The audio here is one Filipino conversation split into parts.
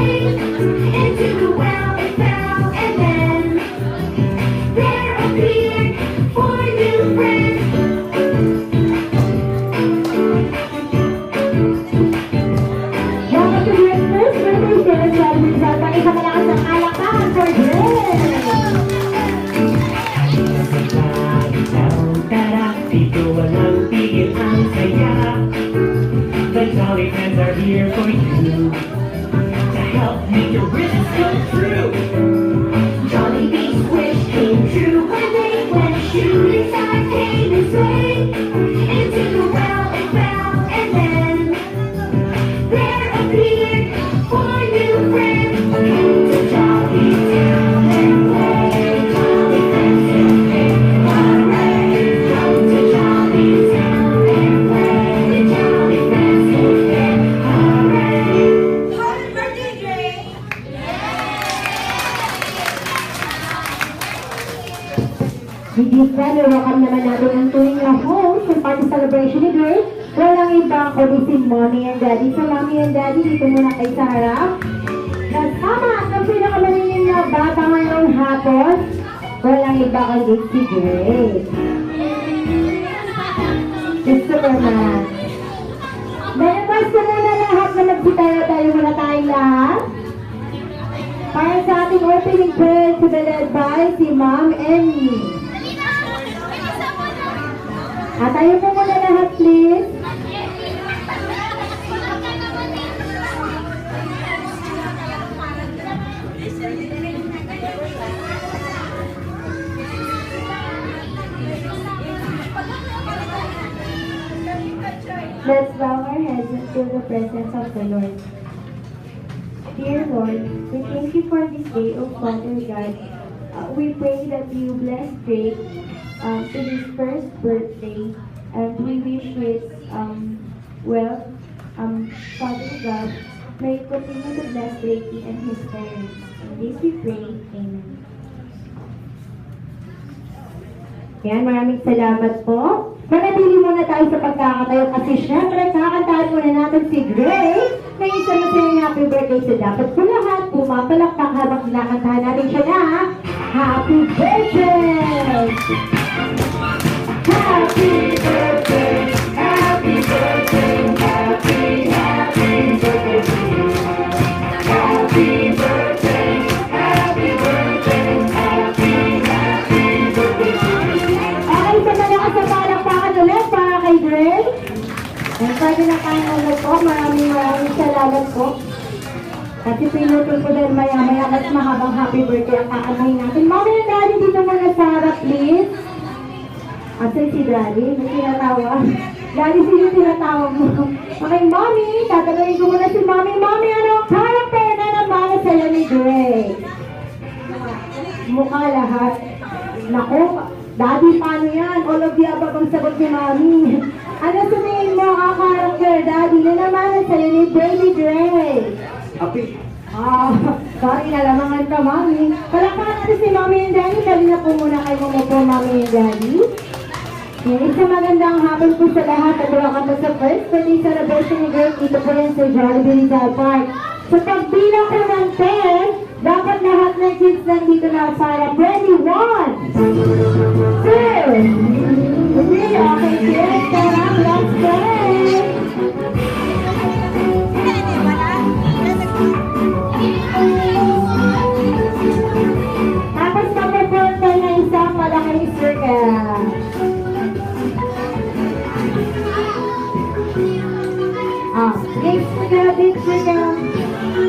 straight into the well it fell, and then there appeared four new friends. Welcome to your first birthday celebration. Pakita malakas ang palakpakan for Grace! Tara, dito walang tigil ang saya. The Jolly Friends are here for you to help make your wishes come true. Jolly Bee's wish came true when they went shooting star came his way. Into the well it fell, and then there appeared four new friends. Come to Jolly Town and play. Jolly friends and hip hooray. Come to Jolly Town and play. The Jolly friends and hip hooray. Happy birthday, Dre! Hindi friend, welcome naman natin ang tuwing na host ng party celebration ni Grace. Walang iba kundi si Mommy and Daddy. So Mommy and Daddy, dito muna kayo sa harap. Kasama at ang pinakamalinig na bata ngayong hapon, walang iba kundi si Grace. Gusto ko na. Nalabas ko muna lahat na magsitayo-tayo muna tayong lahat. Para sa ating opening prayer to be led by si Mom and me. At tayo po muna lahat, please. Let's bow our heads and feel the presence of the Lord. Dear Lord, we thank you for this day, O Father God. We pray that you bless Drake to his first birthday, and we wish his well, Father God, may you continue to bless Drake and his parents. In this we pray, Amen. Yan, maraming salamat po. Manatili muna tayo sa pagkakatayo kasi syempre kakantahan muna natin si Grace na isa na siyang happy birthday. So dapat po lahat pumapalakpak habang kinakantahan natin siya na happy birthday! Happy birthday! Happy birthday! Happy, happy birthday to you! Happy birthday! Happy birthday! Happy, happy birthday to you! Okay, sa malakas na palakpakan ulit para kay Grace. And pwede na tayong ano po, maraming salamat po. Kasi pinutol po dahil maya-maya mas mahabang happy birthday ang kakantahin natin. Mommy and Daddy, dito muna sa harap, please. Asan si Daddy? May tinatawa. Daddy, sino tinatawa mo? Okay, Mommy, tatanungin ko muna si Mommy. Mommy, ano ang character na naman sa'yo ni Grace? Mukha lahat. Naku, Daddy, paano yan? All of the above ang sagot ni Mommy. Ano sabihin mo ang character, Daddy, na naman sa'yo ni Baby Grace? Api. Sorry, nalamangan ka, Mommy. Palakpakan natin si Mommy and Daddy. Dali na po muna kayo mo, Mommy and Daddy. Isang magandang hapon po sa lahat at welcome po sa first birthday celebration ni Grace dito po yan sa Jollibee Rizal Park. Sa pagbilang ko ng 10, dapat lahat ng kids nandito na para 21, 2, 3, okay kids, tara, let's play! Tapos mag-perform tayo na isang malaking circle. Big circle.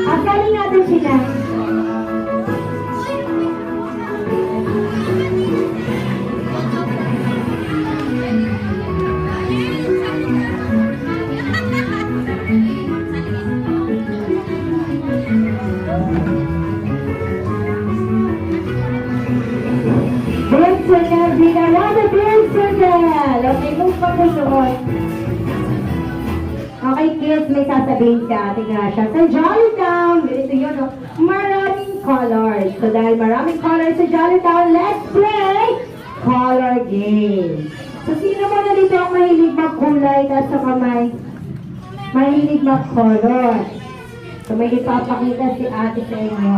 Akalin natin sila. Big circle, big another big circle. Okay, move pa po sumunod. Okay kids, may sasabihin sa ating Rasha. Sa Jolly Town, ganito yun, no? Maraming colors. So dahil maraming colors sa Jolly Town, let's play color game. So sino mo na dito ang mahilig magkulay at sa kamay? Mahilig mag-color. So may ipapakita si ate sa inyo.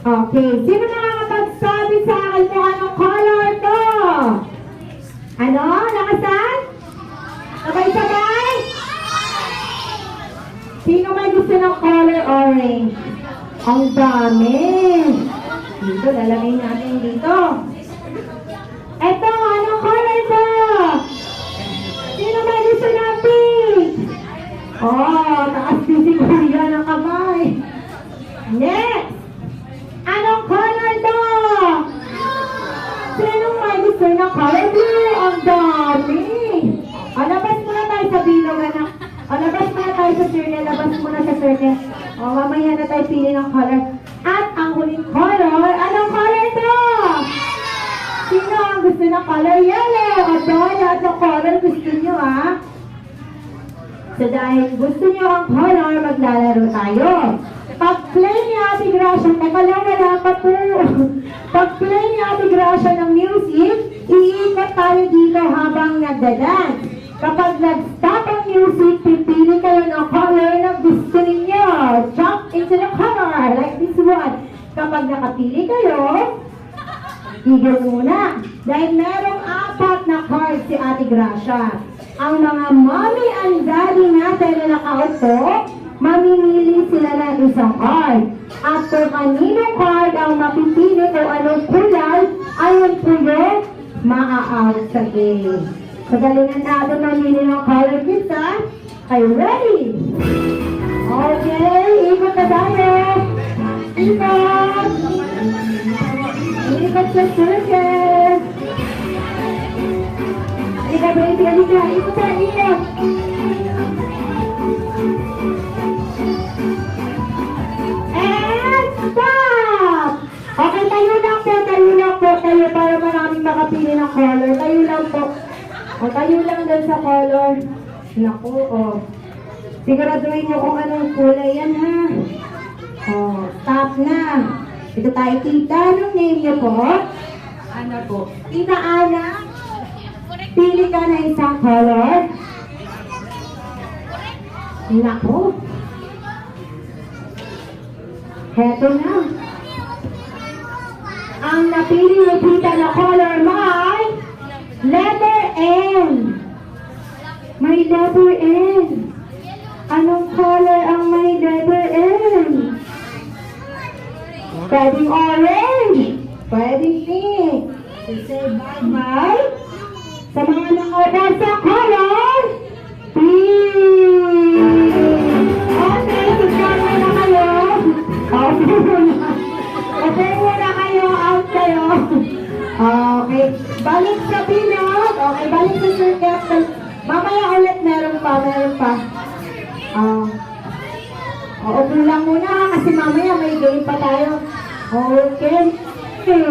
Okay, sino nakakapagsabi sa akin kung anong color to? Ano? Nakasan? Sabay-sabay? Sino may gusto ng color orange? Ang dami! Dito, lalagay natin dito. Eto, anong color to? Sino may gusto ng pink? Oh, taas din si Kuya ng kamay. Next! Anong color to? Sinong may gusto ng color blue? Ang dami! Labas muna tayo sa bilog, anak. Labas muna tayo sa circle. Labas muna sa circle. Mamaya na tayo pili ng color. At ang huling color, anong color to? Sino ang gusto ng color? Yellow! Ito, lahat ng color gusto nyo, ha? So dahil gusto nyo ang color, maglalaro tayo. Pag-play ni Ate Gracia, teka lang, wala pa po. Pag-play ni Ate Gracia ng music, iikot tayo dito habang nagdadance. Kapag nag-stop ang music, pipili kayo ng color na gusto ninyo. Jump into the color, like this one. Kapag nakapili kayo, tigil muna. Dahil merong 4 na cards si Ate Gracia. Ang mga mommy and daddy natin na nakaupo, mamimili sila ng isang card. At kung kaninong card ang mapipili kung anong kulay, ayun po yung maa-out sa game. So, galingan natin mamili ng color kids, ha? Are you ready? Okay, ikot na tayo. Ikot! Ikot sa circle. Halika, baby, halika. Ikot na, ikot. Stop! Okay, tayo lang po, tayo para maraming makapili ng color. Tayo lang po. O, tayo lang dun sa color. Naku, o. Siguraduhin nyo kung anong kulay yan, ha? O, stop na. Ito tayo, tita. Anong name nyo po? Ana po. Tita Ana, pili ka na isang color. Naku. Heto na. Ang napili ni tita na color may letter N. May letter N. Anong color ang may letter N? Pwedeng orange. Pwedeng pink. So say bye-bye. Sa mga nakaupo sa color, pink. Okay, subscribe na kayo. Okay muna kayo, out kayo. Okay, balik sa pinot. Okay, balik sa circle. Mamaya ulit, meron pa. Uupo lang muna kasi mamaya may game pa tayo. Okay. Dito.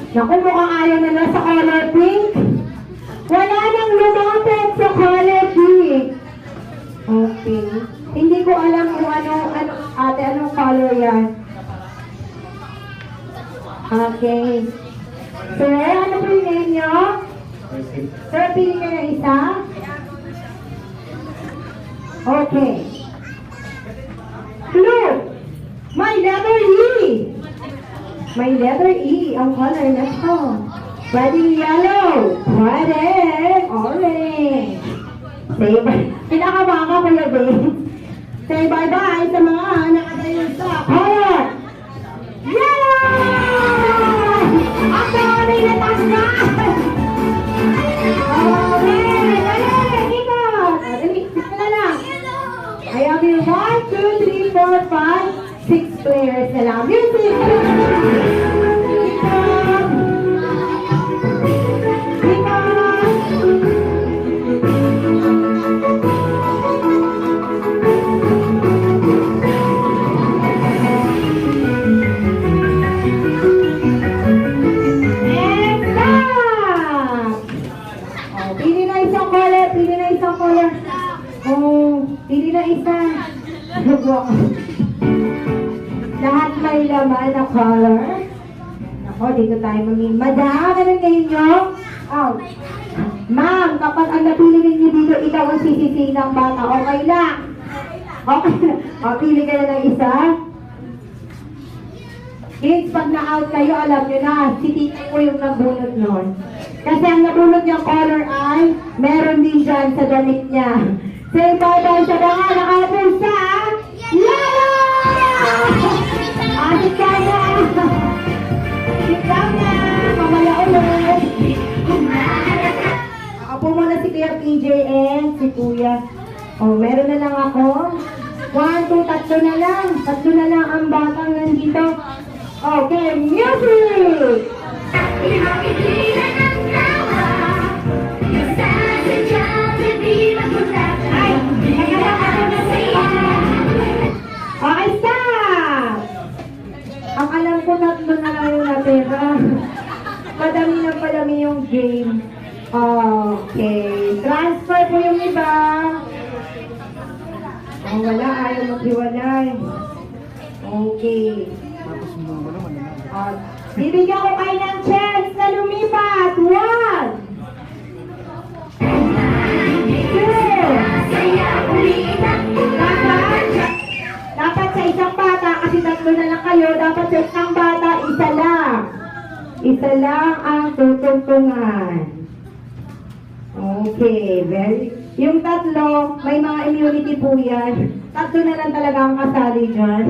Naku, mukhang ayaw na lang sa color pink. Wala nang lumapit sa color pink. Okay. Hindi ko alam kung anong color yan. Okay. Sir, ano po yung name nyo? Sir, pili ka na isa? Okay. Blue. May letter E. May letter E ang color na ito. Pwedeng yellow. Pwedeng orange. Say bye. Pinakabaka ko na din. Say bye-bye sa mga nakatayo sa color. Yellow! Ang dami na tanda! Okay, dali, ikot. Dali, ikot na lang. I have here 1, 2, 3, 4, 5, 6 players na lang. Music! Ikot! Ikot! Oh, pili na isa. Lahat may laman na color. Ako, dito tayo mamili. Madam, anong ngayon nyo? Oh. Ma'am, kapag ang napili ninyo dito, ikaw ang sisisi ng bata. Okay lang. Okay lang. O, pili ka na ng isa. Kids, pag na-out kayo, alam nyo na, si tita ko yung nabunod nun. Kasi ang nabunod niyang color ay, meron din dyan sa damit niya. Say bye-bye sa mga nakapul sa Lala! Sit down na! Sit down na! Mamaya ulit! Ako muna si Kuya PJ and si Kuya. Oh, meron na lang ako. 1, 2, tatlo na lang. Tatlo na lang ang batang nandito. Okay, music! Ihakikilan ang tawa. Yung sasadyang hindi magulatan. Ay, kaya ako na siya. Okay, stop! Ang alam ko, tatlo na lang yung natira. Madami na padami yung game. Okay, transfer po yung iba. Oh, wala, ayaw maghiwalay. Okay. Bibigyan ko kayo ng chance na lumipat. 1, 2, Saya umiiyak dapat sa isang bata, kasi tatlo na lang kayo, dapat sa isang bata, isa lang. Isa lang ang tutungtungan. Okay, yung tatlo, may mga immunity po yan. Tatlo na lang talaga ang kasali dyan.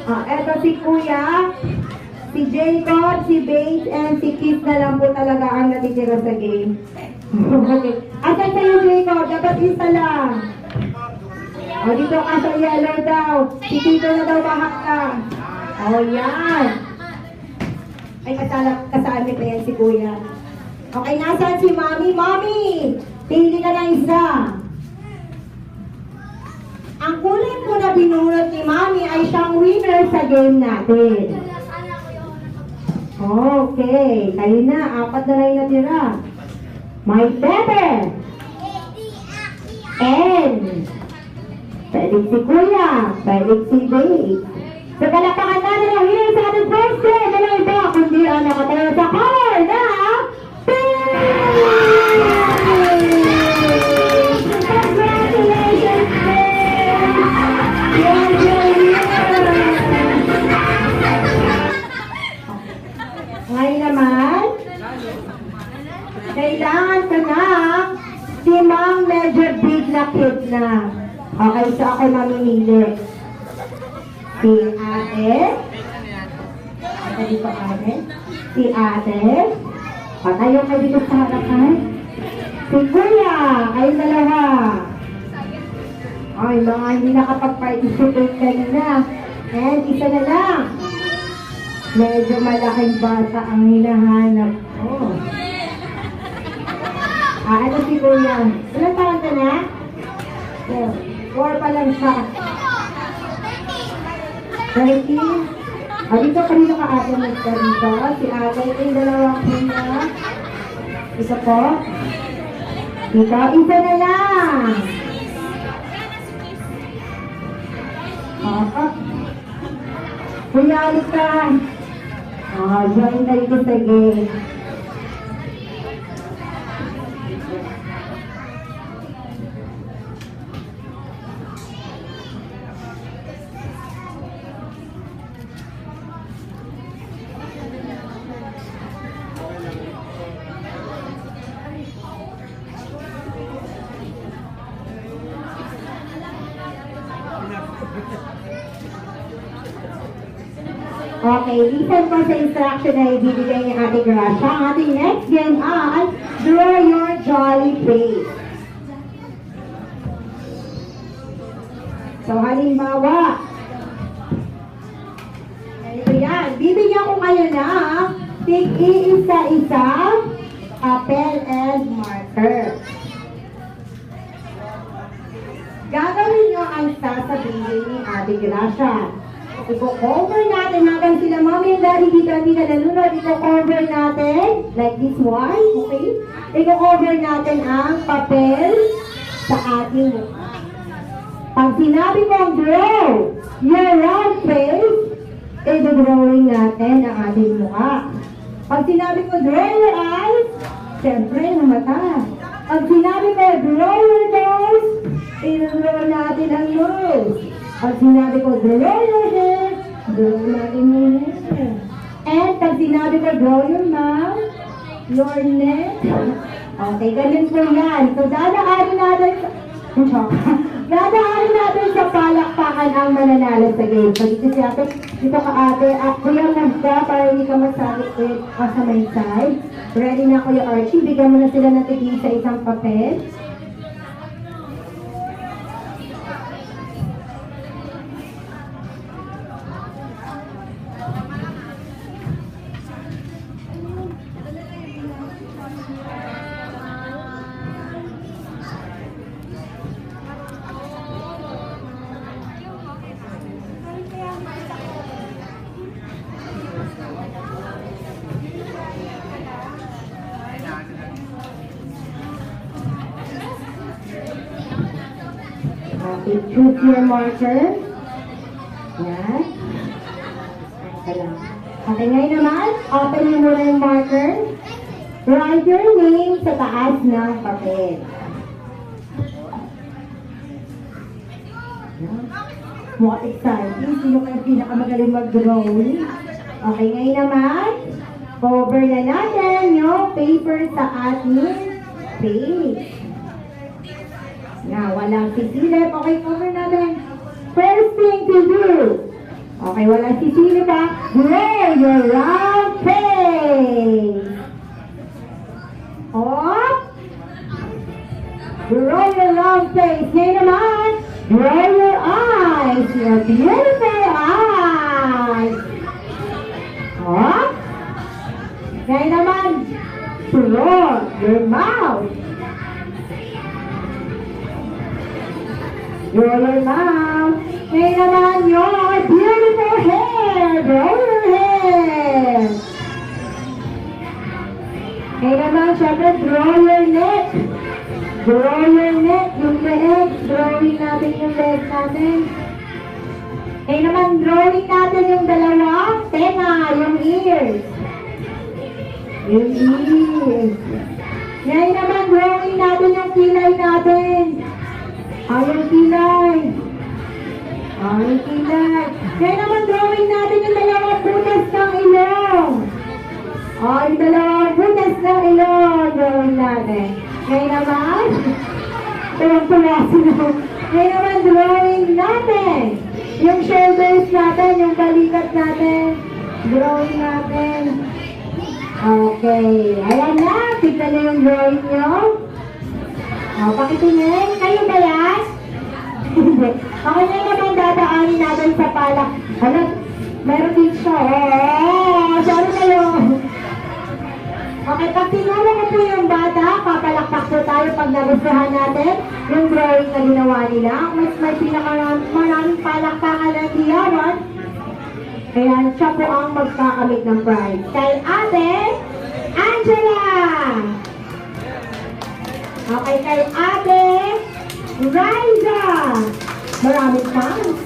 Eto si Kuya, si Jacob, si Bates, and si Keith na lang po talaga ang natitira sa game. Okay. Asan sa'yo, Jacob? Dapat isa lang. O, dito ka sa yellow daw. Si Tito na daw bahak ka. O, yan. Ay, kasali pa yan si Kuya. Okay, nasaan si Mami? Mami! Pili ka ng isa. Ang kulay po na binunod ni Mami ay siyang winner sa game natin. Okay, kayo na. 4 na lang yung natira. May Pepe. And pwede si Kuya. Pwede si Babe. So, kalapakan natin ang winner sa ating first game. Ano ito? Kundi ang nakatayo sa color na congratulations, Babe! You're the winner! Ngayon naman, kailangan ko na si Ma'am medyo big na kid na. Okay, so ako mamimili. Si Ate. Ate dito ate. Si Ate. Patayo kayo dito sa harapan. Si Kuya. Kayo dalawa. Ay, mga hindi nakapag-participate kanina. And isa na lang. Medyo malaking bata ang hinahanap ko. Ito si Kuya. Ilan taon ka na? 4 pa lang siya. 13. Dito kanino ka ate magka dito? Si ate, yung dalawang Kuya. Isa po. Dito, isa na lang. Kuya, ulit ka. Join na dito sa game. Okay, listen po sa instruction na ibibigay ni Ate Gracia. Ang ating next game ay Draw Your Jolly Face. So, halimbawa, ito yan. Bibigyan ko kayo na tig-iisa-isa papel and marker. Gagawin nyo ang sasabihin ni Ate Gracia. I-cover natin hanggang sila Mommy and Daddy dito hindi na nalunod. I-cover natin like this one, okay? I-cover natin ang papel sa ating mukha. Pag sinabi kong draw your round face, i-drawing natin ang ating mukha. Pag sinabi ko draw your eyes, siyempre yung mata. Pag sinabi ko draw your nose, i-draw natin ang nose. Pag sinabi ko draw your hair, draw natin yung hair. And pag sinabi ko draw your mouth, your neck. Okay, ganun po yan. So, dadaanin natin dadaanin natin sa palakpakan ang mananalo sa game. So, dito si ate, dito ka ate, kuya move ka para hindi ka masakit sa may side. Ready na kuya Archie, bigyan mo na sila ng tigil sa isang papel. Okay, choose your marker. Yan. Okay, ngayon naman, open mo muna yung marker. Write your name sa taas ng papel. What exciting. Sino kayo pinakamagaling mag-drawing? Okay, ngayon naman, cover na natin yung paper sa ating page. Na walang sisilip. Okay, cover natin. First thing to do. Okay, walang sisilip ha. Draw your round face. Up. Draw your round face. Ngayon naman, draw your eyes. Your beautiful eyes. Up. Ngayon naman, draw your mouth. Draw your mouth. Ngayon naman, your beautiful hair. Draw your hair. Ngayon naman, syempre, draw your neck. Draw your neck. Yung leeg. Drawing natin yung leg natin. Ngayon naman, drawing natin yung dalawang tenga, yung ears. Yung ears. Ngayon naman, drawing natin yung kilay natin. Yung kilay. Yung kilay. Ngayon naman, drawing natin yung dalawang butas ng ilong. Yung dalawang butas ng ilong. Drawing natin. Ngayon naman, tuwang-tuwa sila. Ngayon naman, drawing natin. Yung shoulders natin, yung balikat natin. Drawing natin. Okay. Ayan na. Tignan na yung drawing nyo. Pakitingin. Kayo ba yan? Hindi. Okay na naman dadaanin natin sa palak. Ano? Meron din siya. Sorry kayo. Okay, pag tinuro ko po yung bata, papalakpak po tayo pag nagustuhan natin yung drawing na ginawa nila. Mas may pinakamaraming palakpakan ng diyawan. Kaya siya po ang magkakamit ng prize. Kay Ate Angela! Okay, kay Ate Riza! Maraming thanks.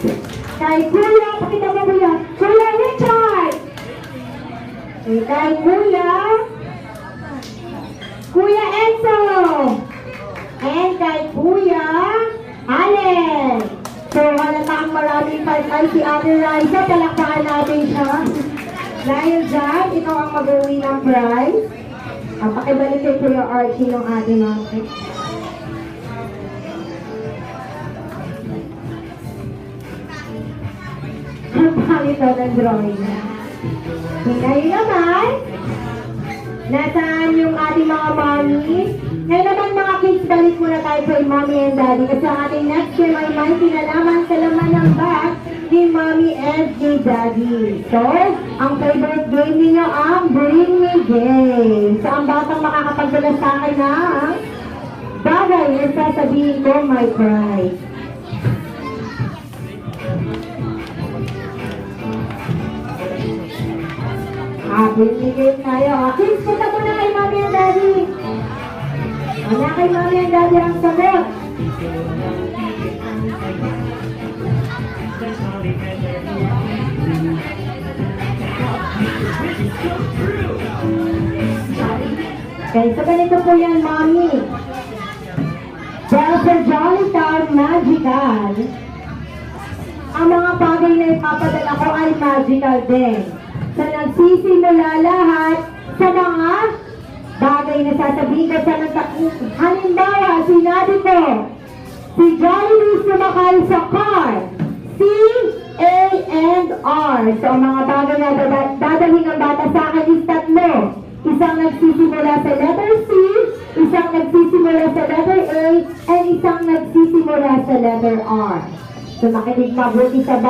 Kay Kuya, pakita mo Kuya. Kuya Richard! Okay, kay Kuya Enzo! And kay Kuya Allen! So, halata ang maraming ay si Ate Riza, palakpakan natin siya. Dahil dyan, ikaw ang mag-uwi ng prize. Pakibalik kay Kuya Archie ng ating natin. Ang pangit daw ng drawing na. Ngayon naman, nasaan yung ating mga mommy? Ngayon naman mga kids, balik muna tayo kay mommy and daddy. Kasi ang ating next game ay may kinalaman sa laman ng bag ni mommy and ni daddy. So, ang favorite game ninyo ang Bring Me Game. So, ang batang makakapagdala sa akin na bagay na sasabihin ko my prize. Bring Me Game tayo. Kids, punta muna kay mommy and daddy. Wala kay mommy and daddy ang sagot. Dito walang tigil ang saya. The Jolly Friends are here for you. To help make your wishes come true. Okay, so ganito po yan, Mommy. Dahil sa Jolly Town Magical, ang mga bagay na ipapadala ko ay magical din. So nagsisimula lahat sa mga bagay na sasabihin ko sa nagtakup. Halimbawa, sinabi ko, si Jollibee sumakay sa car. C-A-N-R. So ang mga bagay na dadalhin ng bata sa akin is tatlo. Isang nagsisimula sa letter C, isang nagsisimula sa letter A, and isang nagsisimula sa letter R. So makinig mabuti sa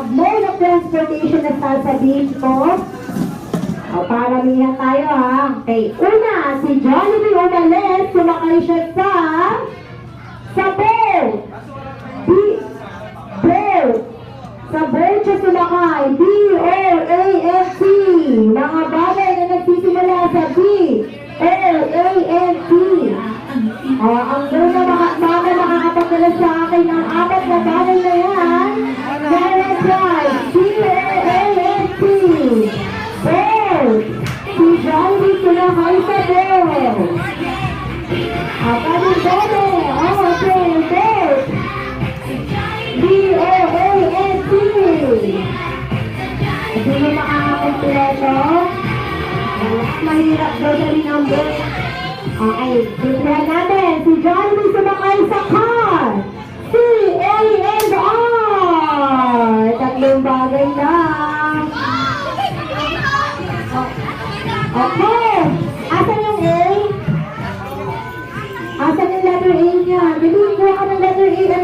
mode of transportation na sasabihin ko. O, paramihan tayo ha. Okay, una, si Jollibee umalis, sumakay siya sa boat. Boat. Sa boat siya sumakay. B-O-A-T. Mga bagay na nagsisimula sa B-O-A-T. Ang una mga makakapagdala sa akin ng apat na bagay na yan. Very right. B-O-A-T. Boat. Si Jollibee sumakay sa boat. Kapag bote. Okay, boat. B-O-A-T. Sino makakakumpleto? Mahirap daw sa rin ang boat. Okay, simplihan natin. Si Jollibee sumakay sa car. C-A-N-R. Tatlong bagay lang. Okay. Asan yung A? Asan yung letter A niya? Dali, kuha ka ng letter A.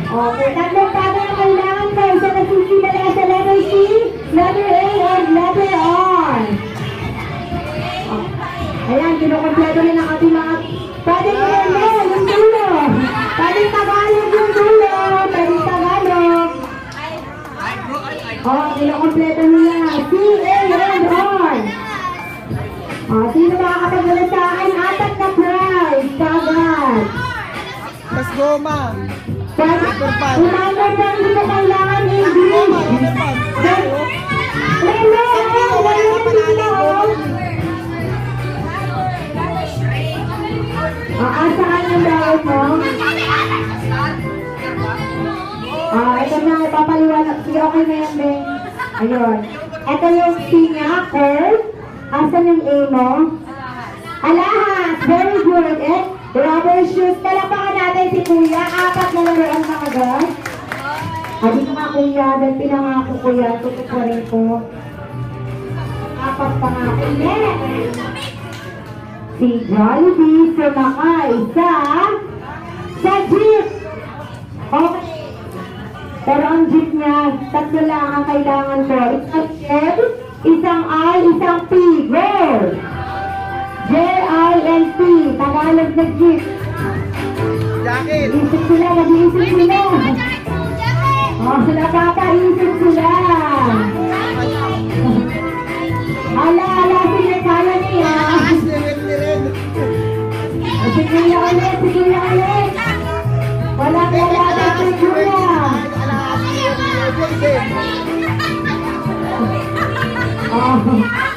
Okay, tatlong bagay na kailangan ko. Isa nagsisimula sa letter C, letter A, and letter R. Ayan, kinukompleto rin ang ating mga pwedeng English, yung dulo. Pwedeng Tagalog yung dulo. Pwedeng Tagalog. Kinukompleto nila. C-A-N-R. Sino makakapagdala sa akin? Apat na prize. Kagad. Let's go, ma. Umano pa, hindi ko kailangan English. Saan yung bawal mo? Ito na, ipapaliwanag. Sige, okay na yan, Ben. Ayun. Ito yung C niya, curve. Asan yung A mo? Alahas! Very good. Rubber shoes. Talapakan natin si Kuya. Apat na laruan na agad. Sabi ko nga Kuya, dahil pinangako Kuya, tutukurin ko. Apat pa nga. Yes! Si Jollibee sumakay sa jeep. Okay. Pero ang jeep niya, tatlo lang ang kailangan ko. Isang L, isang I, isang P. Go! J-I-N-P. Tagalog na jeep. Jacket. Isip sila, nag-iisip sila. Nakakaisip sila. Ala, sila kaya niya. Sige ulit. Walang sa Kuya.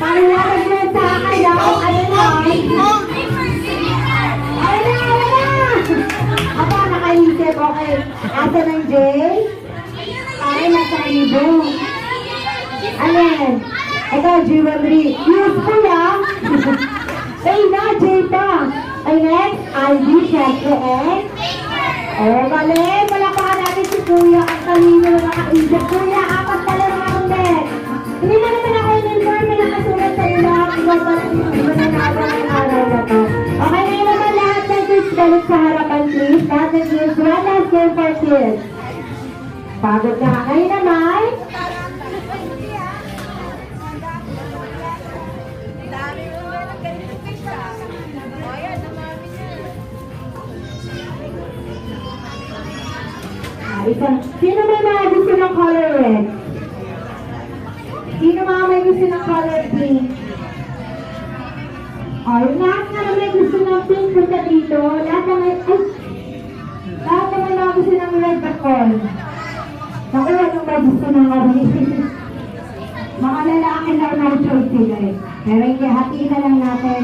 Paliwanag mo sa akin ako. Aba, nakaisip. Okay. Asa ng J? Ay, nasa ibong. Alin? Ito, jewelry. Useful ah. Ay na, J pa. Ay, next, ID, syempre, galing. Palakpakan natin si Kuya. Ang talino na nakaisip. Kuya, apat na lang ang net. Hindi na naman ako in-inform na nakasulat sa ilang. Ikaw pa lang yung mananawa ng araw na to. Okay, ngayon naman lahat ng kids balik sa harapan, please. Lahat ng kids, one last game for kids. Pagod na. Ngayon naman, sino may gusto ng color red? Sino may gusto ng color pink? Lahat na may gusto ng pink punta dito. Lahat na may, yun. Nakuha nung ba gusto na kami. Mga lalaki lang no choice sila eh. Pero hindi, hatiin na lang natin.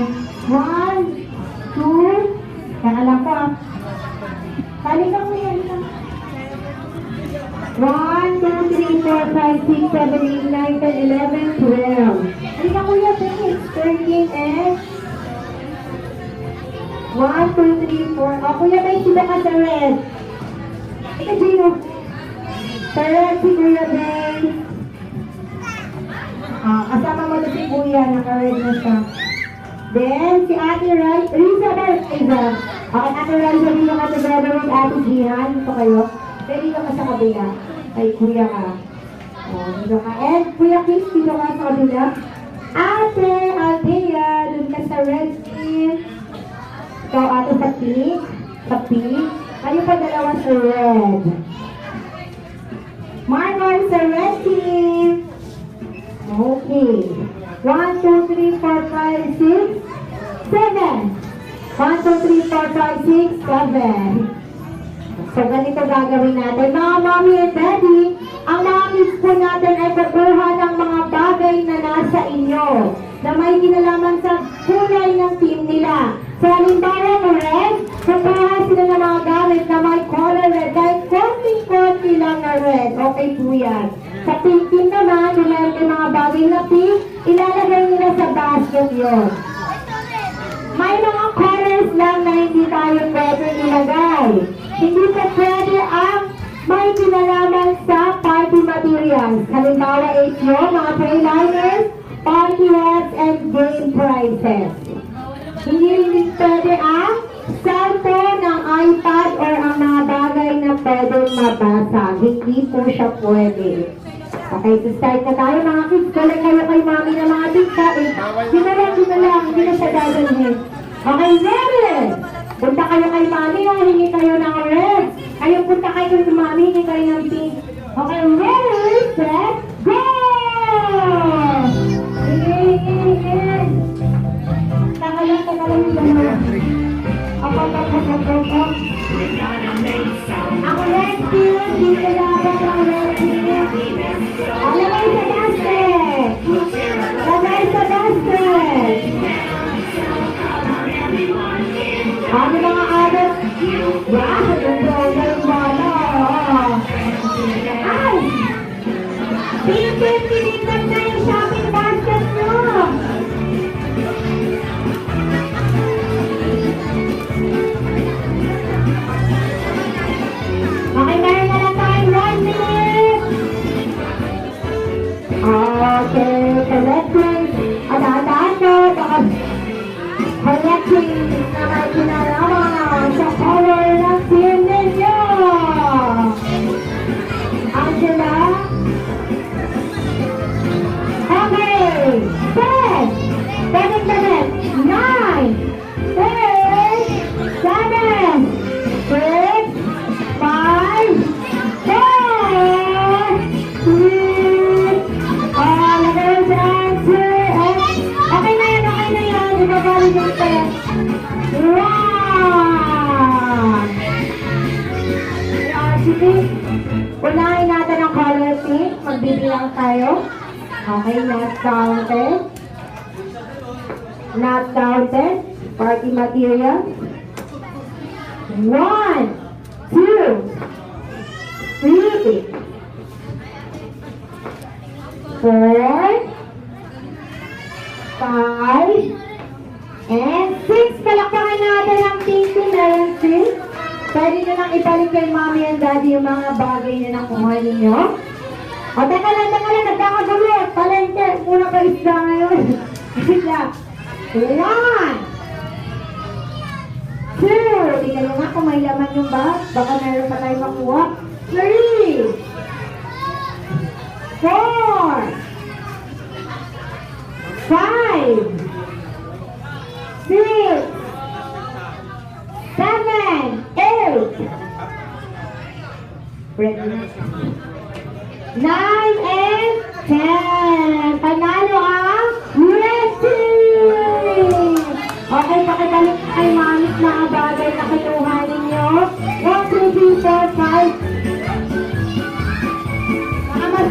1, 2, saka lang po. Balikan mo yan lang. 1, 2, 3, 4, 5, 6, 7, 8, 9, 10, 11, 12. Halika kuya, 13 and 1, 2, 3, 4. O kuya, may sila ka sa red. Ika, Gino. Sa red, si Kuya Ben. Kasama mo na si Kuya, naka-red na siya. Then, si Ate Riza ba? Riza. Okay, Ate Riza, dito ka together with Ate Jihan. Dito kayo. Then, dito ka sa kabila. Ay, Kuya ka. O, dito ka. And, Kuya Kiss, dito ka sa kabila. Ate Althea, dun ka sa red team. Ikaw, ate, sa pink. Sa pink. Kayo pa dalawa sa red. Marlon sa red team. Okay. 1, 2, 3, 4, 5, 6, 7. 1, 2, 3, 4, 5, 6, 7. So, ganito gagawin natin. Mga mommy and daddy, ang mga kids po natin ay pagkuha ng mga bagay na nasa inyo na may kinalaman sa kulay ng team nila. So, halimbawa mo red, pagkuha sila ng mga gamit na may color red, kahit konting-konti lang na red. Okay po yan. Sa pink team naman, kung meron kayong mga bagay na pink, ilalagay nila sa basket yon. May mga colors lang na hindi tayo pwede ilagay. Hindi pa pwede ang may kinalaman sa party materials. Halimbawa, HO, mga playliners, party hats, and game prizes. Hindi rin pwede ang cellphone, ng iPad, or ang mga bagay na pwede mabasa. Hindi po siya pwede. Okay, so start na tayo mga kids. Galing kayo kay mami na mga tigta. Di na lang, hindi na siya dadalhin. Okay, ready? Punta kayo kay mami, hingi kayo ng red. Kayo punta kayo kay mami, hingi kayo ng pink. Okay, ready, set, go! Hingi. Takalan yung dalawa. Ako. Ako red team, dito laban ang red team. Lagay sa basket! Lagay sa basket! Ano mga adat? Wow! Ang bala! Ay! Pinipinipinipin na yung shopping basket nyo! Okay, meron na lang tayong 1 minute! Okay, collecting. At-ataan mo, baka collecting na may kinalaman sa color ng team ninyo. Angela? Okay, 10, 9, 8, 7, 6, 5, 4, 3, lagay sa answer. Okay na yan. Ibabalik pa yan. 1. Sige. Unahin natin ang color pink. Magbibilang tayo. Okay, not counted. Not counted. Party material. 1, 2, 3, 4, 5, and 6. Palakpakan natin ang pink team. Meron 6. Pwede nyo lang ibalik kay mommy and daddy yung mga bagay na nakuha ninyo. O, teka lang, nagkakagulo. Palengke, muna pa isda ngayon. Isda. 1, 2. Tingnan nyo nga kung may laman yung bag. Baka meron pa tayo makuha. 3, 4, 5, 6, 7, 8, 9, and 10. Panalo ang red team! Okay, pakibalik kay mamit na ang bagay na kinuha ninyo. 1, 2, 3, 4, 5,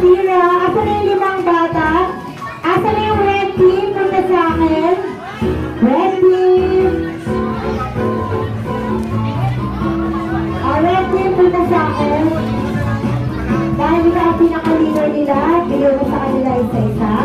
Zira, asa na yung limang bata? Asa na yung red team? Punta sa akin. Red team. Red team, punta sa akin. Dahil ikaw ang pinaka-leader nila, bigyan mo sa kanila isa-isa.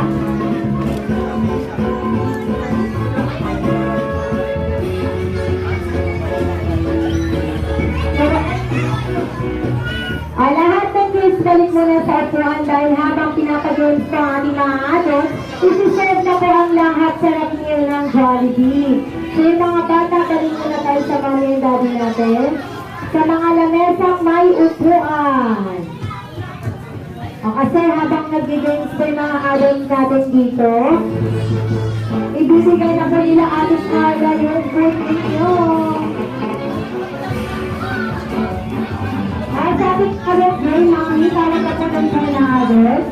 Lahat ng kids balik muna sa upuan dahil habang pinapag-games pa ang aming mga adult, isi-serve na po ang lahat sa meal ng Jollibee. So yung mga bata, balik muna tayo sa merienda natin. Sa mga lamesang may upuan. O kasi habang nag-games pa yung mga adults natin dito, ibibigay na po nila ating Carla yung food ninyo. Ay, sabi ka rin, Gray, mami, parang kapagod sa mga adults.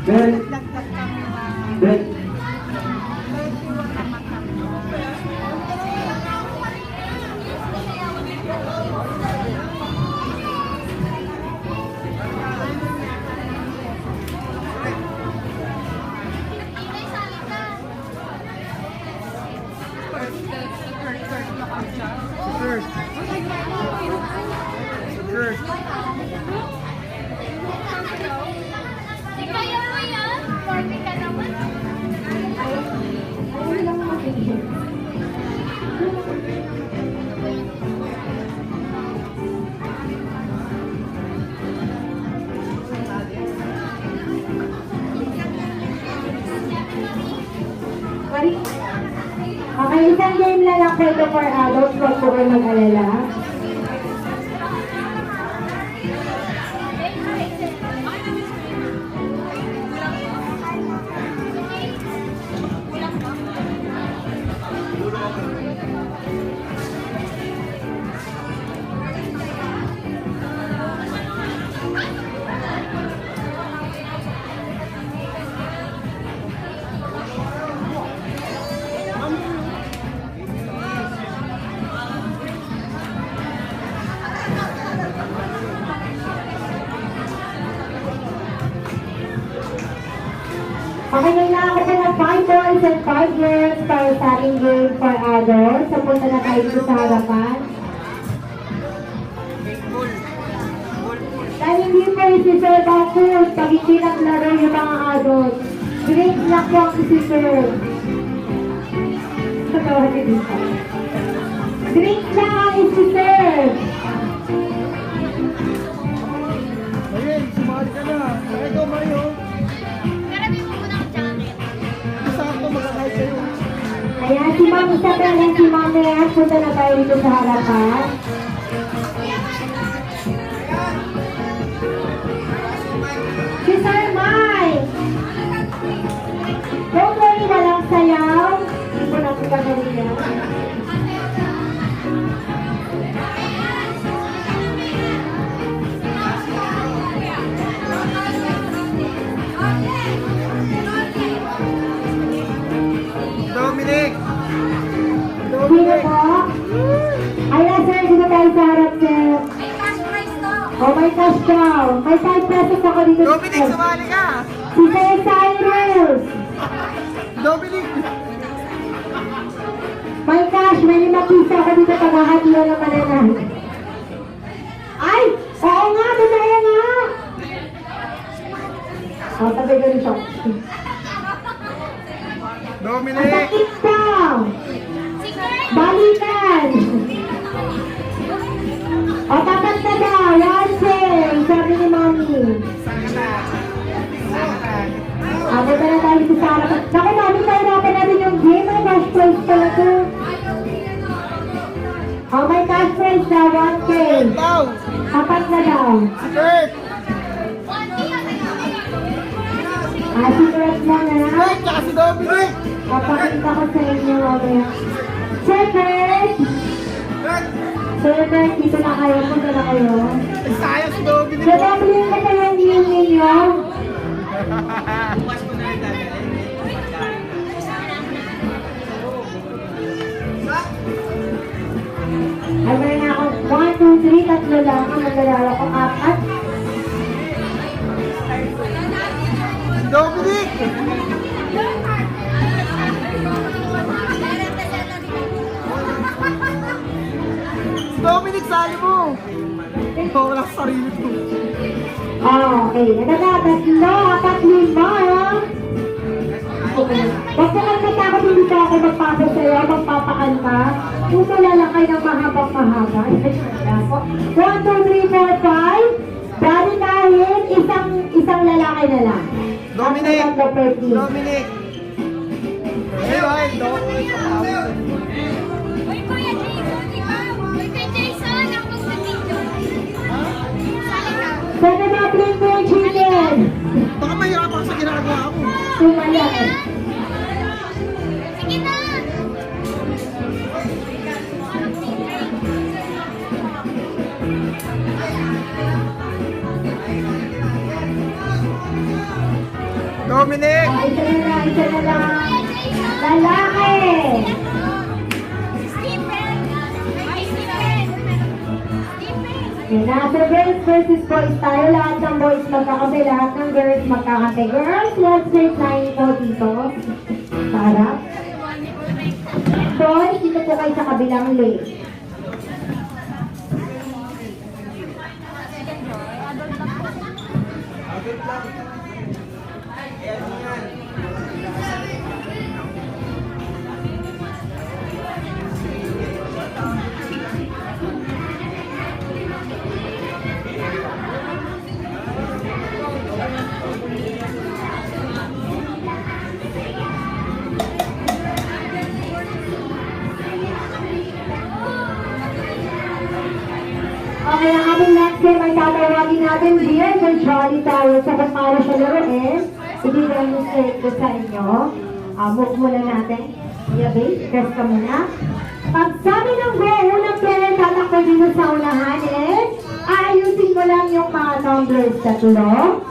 Good. Good. Kaya mo yan? Morning ka naman. Okay, isang game na lang po ito for adults. Huwag po kayo mag-alala. Okay, kailangan ko ng 5 boys and 5 girls para sa ating game for adults. So, punta na tayo dito sa harapan. Dahil hindi po isi-serve ang food pag hindi naglaro yung mga adults. Drinks lang po ang isi-serve. Drinks lang ang isi-serve. Ayun, sumali ka na. Ay, ikaw, Mario. Karabi mo muna ang jacket. Sakto, magkakahit kayo. Ayan, si Ma'am Isabel and si Ma'am Reyes, punta na tayo dito sa harapan. Si Sir Mike! Don't worry, walang sayaw. Hindi po natin gagawin yan. Dominic! Sino po? Ayan, sir, dito tayo sa harap, sir. May cash prize to. Oh, may cash daw. May 5 pesos ako dito. Dominic, sumali ka! Si Sir Cyrus! Dominic! May cash, may 5 piso ako dito paghahatian ng mananan. Ay! Oo nga, totoo nga! Oh, sabi ko rin siya. Dominic! Masakit daw! Si Kurt. Balikan! O, tapat na daw! Yansing! Sabi ni Mami. Punta na tayo sa harapan. Naku, Mami, nahirapan natin yung game. May cash prize pala to. Oh, may cash prize na 1K. Daw! Tapat na daw. Si Kurt! Secret mo na. Ay, tsaka si Dominic! Papakita ko sa inyo mamaya. Secret! Secret, dito na kayo. Punta na kayo. Ay, sayang si Dominic! Nadabling na kayo ang view ninyo. Ay, meron na ako. 1, 2, 3, tatlo lang. Ang maglalaro ko. 4. Si Dominic! Si Dominic, sali mo! Oh, wala sa sarili ko. Okay, nagkakatatlo, 4, 5. Huwag ka lang natakot, hindi ka ako magpapasok sa'yo, magpapakanta. Puso lang kayo ng mahabang-mahaba. 1, 2, 3, 4, 5. Dali kahit isang lalaki na lang. Dominic! Ang tatlo per team. Dominic! Ay, Dominic! Uy, Kuya Jason, di ba? Uy, kay Jason, ako magpapicture. Sali ka. Sana ma-play ko yung chicken. Baka mahirapan sa ginagawa mo. Sumaya. Sige na. Dominic! Isa na lang. Lalaki. Stephen. Ay, Stephen. Stephen. Nasa girls versus boys tayo. Lahat ng boys magkakape, lahat ng girls magkakape. Girls, let's straight line po dito. Para. Boys, dito po kayo sa kabilang lane. Okay, ang ating next game ay tatawagin natin Dear kung jolly tayo sa kung paano siya laruin. I-demonstrate ko sa inyo. Move muna natin. Yeah, babe. Press ka muna. Pag sabi ng go, unang player tatakbo dito sa unahan is ayusin mo lang yung mga numbers. 3, 2, 1,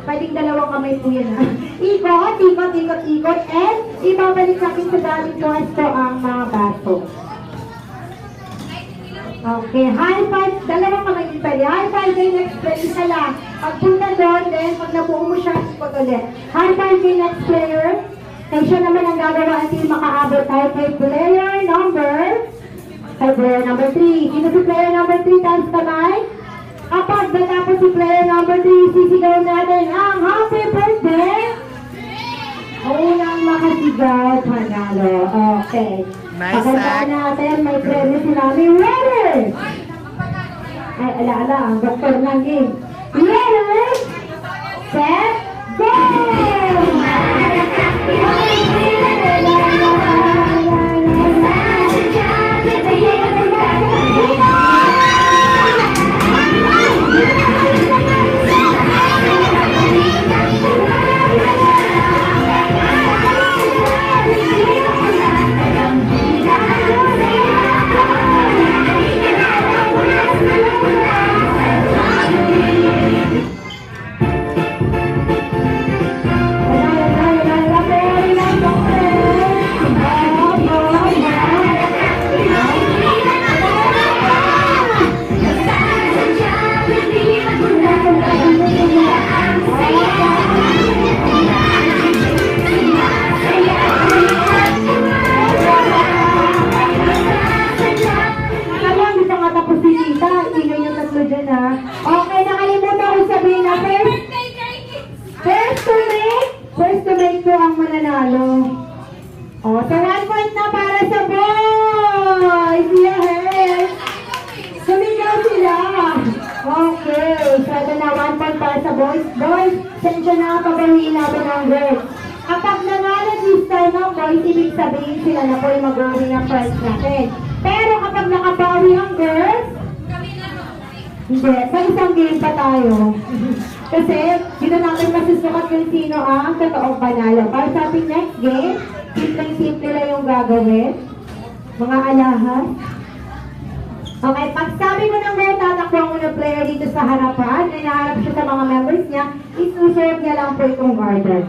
pwedeng dalawang kamay po yan ha. Ikot, ikot, ikot, ikot, and ibabalik natin sa dating pwesto ang mga baso. Okay, high five, dalawang kamay din pwede. High five kay next player, isa lang. Pagpunta doon, then pag nabuo mo siya, ikot ulit. High five kay next player. Kaya siya naman ang gagawa until makaabot tayo kay player number 3. Sino si player number 3? Taas kamay. Kapag natapos si player number 3, sisigaw natin ang happy birthday! Unang makasigaw, panalo. Okay. Nice Pagkandaan act. natin, may premyo si Mami. Ready! Ay, ala, ang doktor ng game. Ready? Set, go! Okay, nakalimutan ko sabihin na first to make po ang mananalo. O, so 1 point na para sa boys! Yes! Sumigaw sila! Okay, so ito na 1 point para sa boys. Boys, sensya na pabawiin natin ang girls. Kapag nanalo this time ng boys, ibig sabihin sila na po yung mag-uwi ng prize natin. Pero kapag nakabawi ang girls, Hindi, sa isang game pa tayo. Kasi, dito natin masusukat kung sino ang totoong panalo. Para sa ating next game, simple lang yung gagawin. Mga alahas. Okay, pag sabi mo ng may tatakbo ang unang player dito sa harapan, ay naharap siya sa mga members niya, isuserve niya lang po itong order.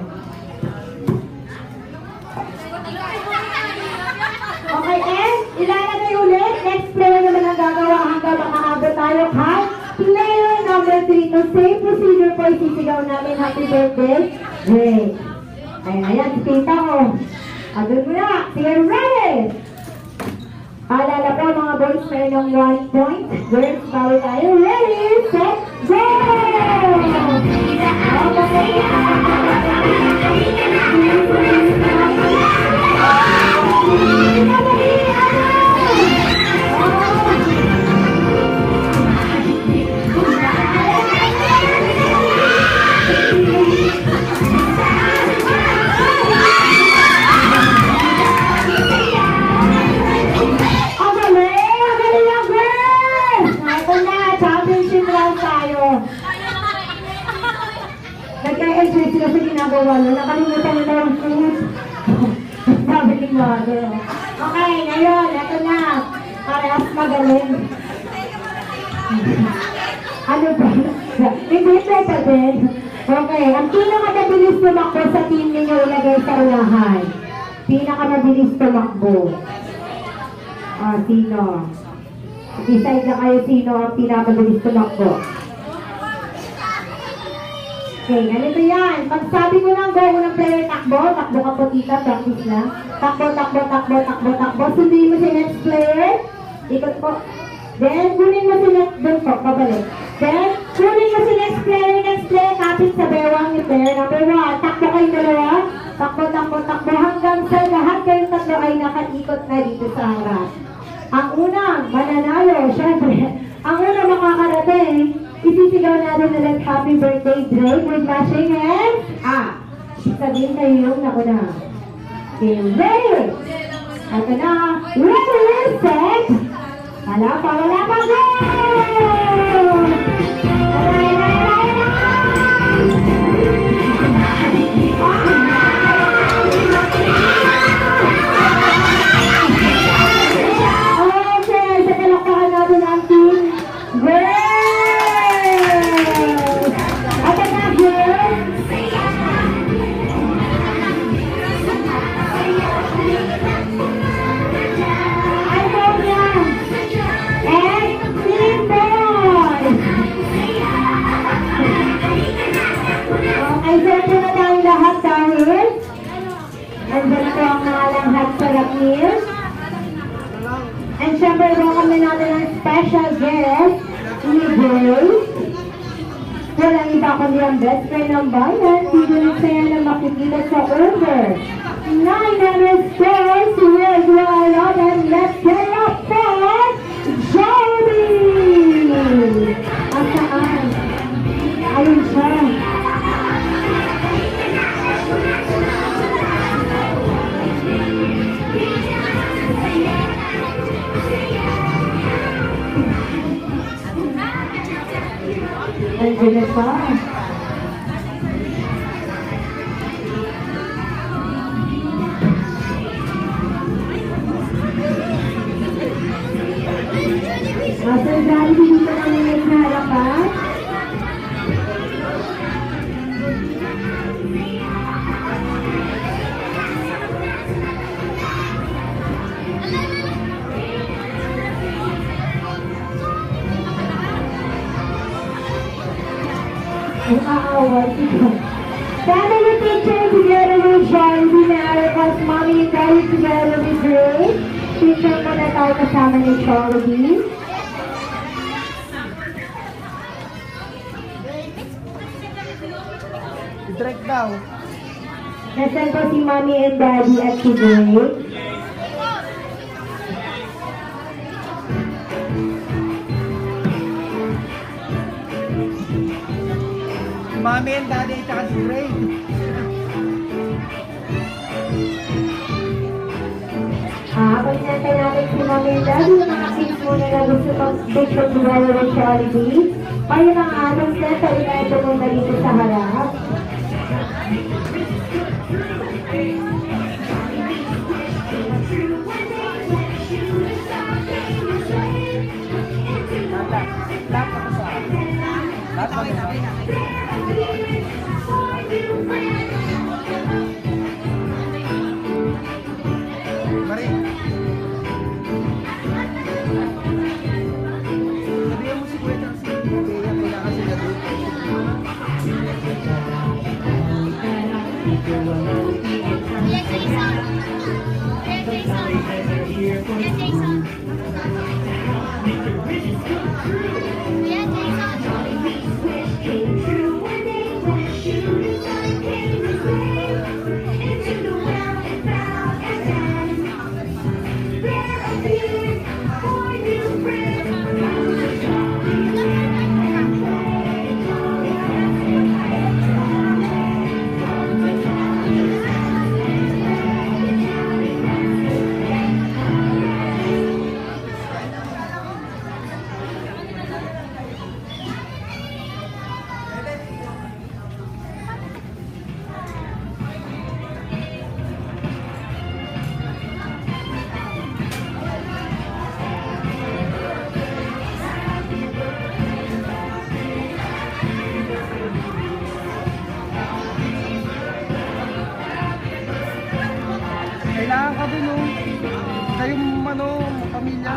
Okay, and ilalagay ulit. Next player naman ang gagawa hanggang makaabot tayo kay player number 3. No, same procedure po, isisigaw namin happy birthday. Great. Ayan, tita ko. Agad mo na. Sige, ready! Paalala po mga boys, meron ng 1 point. Girls, bawal tayo. Ready, set, go! Nag-enjoy sila sa ginagawa nyo. Nakalimutan nila yung food. Sabi ni Mother. Okay, ngayon, eto na. Parehas magaling. Ano ba? Hindi pa pa din. Okay, ang pinakamabilis tumakbo sa team ninyo ilagay sa unahan. Pinakamabilis tumakbo. Sino? Decide na kayo sino ang pinakamabilis tumakbo. Okay, ganito yan. Pag sabi ko ng go, unang player takbo, takbo ka po tita, practice lang. Takbo, takbo, takbo, takbo, takbo. Sundin mo si next player. Ikot po. Then, kunin mo si next, doon po, pabalik. Then, kunin mo si next player, kapit sa bewang ni player number 1. Takbo kayong dalawa. Takbo, takbo, takbo. Hanggang sa lahat kayong tatlo ay nakaikot na dito sa harap. Ang unang mananalo, syempre, ang unang makakarating, isisigaw natin ulit happy birthday Drake with flashing hands. Sabihin kayo yung nauna. Okay, ready? Ito na. Ready, set. Wala pa, go! Okay, sa kalakpakan natin ang team. Great! Andyan po ang mga langhap sa Rakil. And syempre, welcome na natin ang special guest, ni Grace. Walang iba kundi ang best friend ng bayan. Dito na saya na makikita sa order. 900 stores worldwide, and let's get up for Jolie! Asaan? Ayun siya. Andiyan na pa. Sir Daddy, dito kami sa harapan. Ang aaway ito. Family picture together with Sean, Dinaricos, Mommy and Daddy together with Grace. Picture mo na tayo kasama ni Charlie. Direct daw. Nasaan po si Mommy and Daddy at si Grace? Mommy and Daddy at saka si Ray. Pag natin si Mommy and Daddy, mga kids mo muna na gusto mag-picture together with Jollibee. Kayo ng ating set, pwede na ito muna dito sa harap. Kuya Jason. Kuya Jason. Kuya Jason. Kuya Jason. Kailangan ka dun, oh. Kayong, pamilya.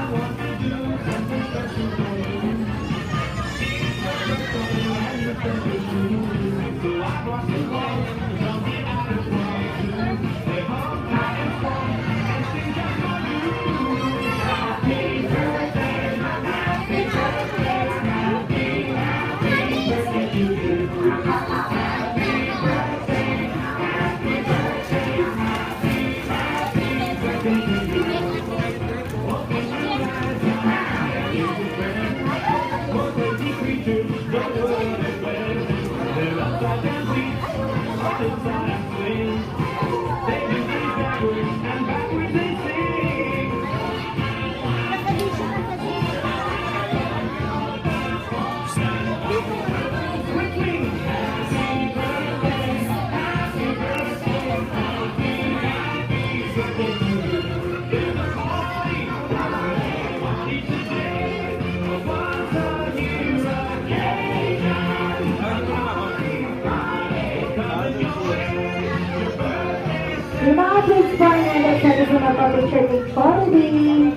Yung mga kids po ay nalit sa gusto na pa-picture with Jollibee.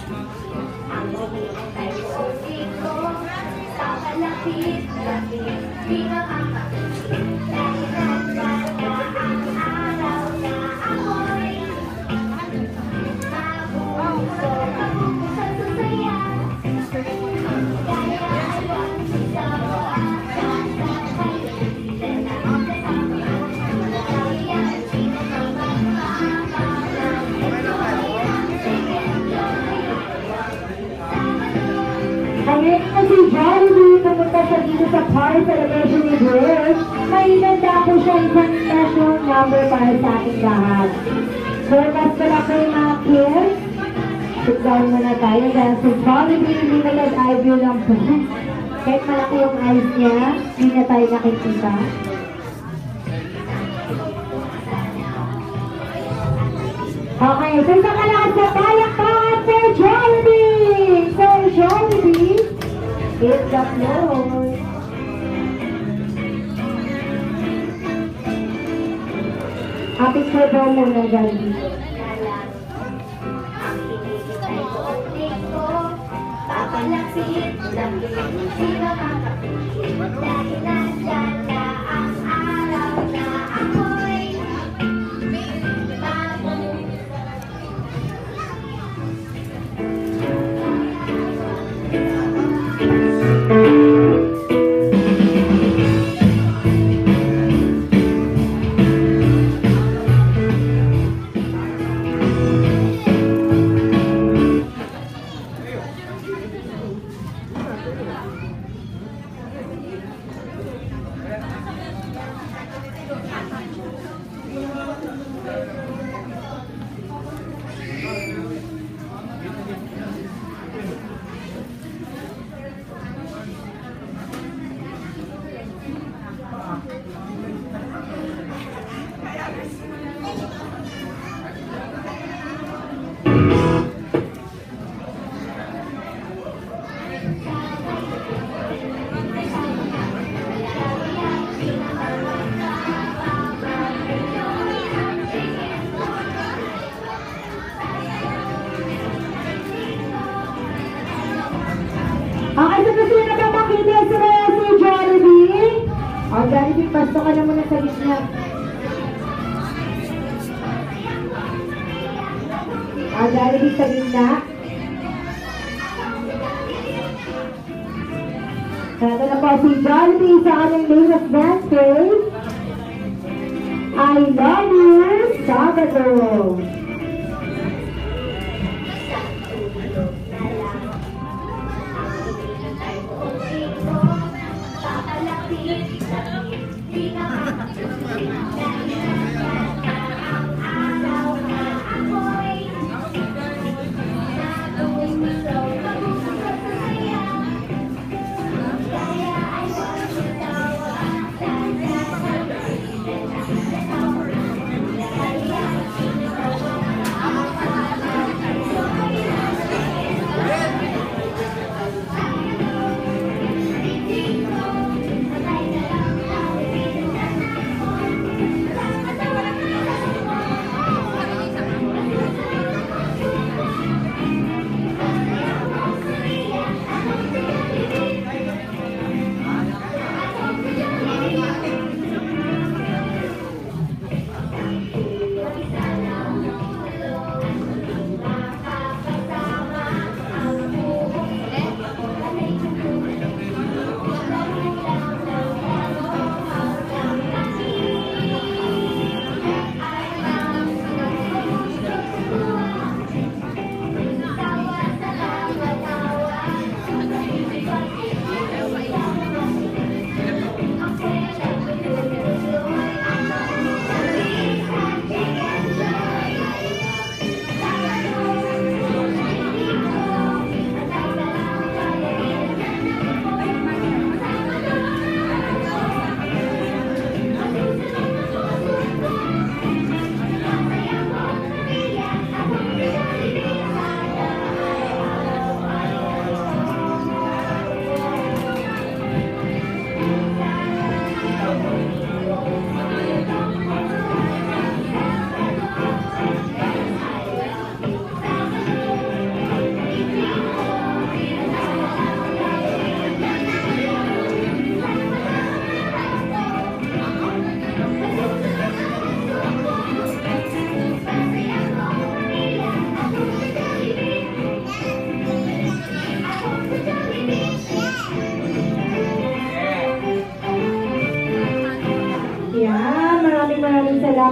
Ang mahirap ay ulit ko. Papalapit-lapit, di makakapit. Dahil nandyan na ang araw na ako'y mabubusog sa saya. Kaya ay huwag sigaw at kasabay. Sila na ang kasama. Kaya sino pa magmamalang. Enjoy ang enjoy. Ngayon na si Jollibee pumunta siya dito sa Park Celebration ni Grace. May inanda po siya isang special number para sa ating lahat. So, last ko lang kayo mga kids. Sit down muna tayo dahil si Jollibee limited eye view lang po. Kahit malaki yung eyes niya, hindi na tayo nakikita. Okay, so isa ka lang sa palakpakan for Jollibee! So, Jollibee, hit the floor. Picture daw muna, Jollibee. Ang pinigit ay ulit ko. Papalapit-lapit, di makakapit. Dahil nandyan na ang araw na ako'y Okay, so gusto nyo na ba makita si Jollibee? O, Jollibee, pasto ka na muna sa gitna. O, Jollibee sa gitna. Ito na po si Jollibee sa aming latest dance phase. I love you, Sabado. Kaya ay huwag sigaw at kasabay.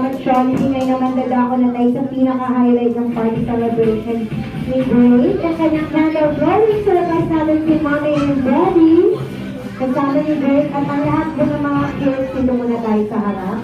At Jollibee ngayon naman dadako na tayo sa pinaka-highlight ng party celebration ni Grace. Ang kanyang candle blowing sa labas natin si Mommy and Daddy. Kasama ni Grace at ang lahat po ng mga kids, dito muna tayo sa harap.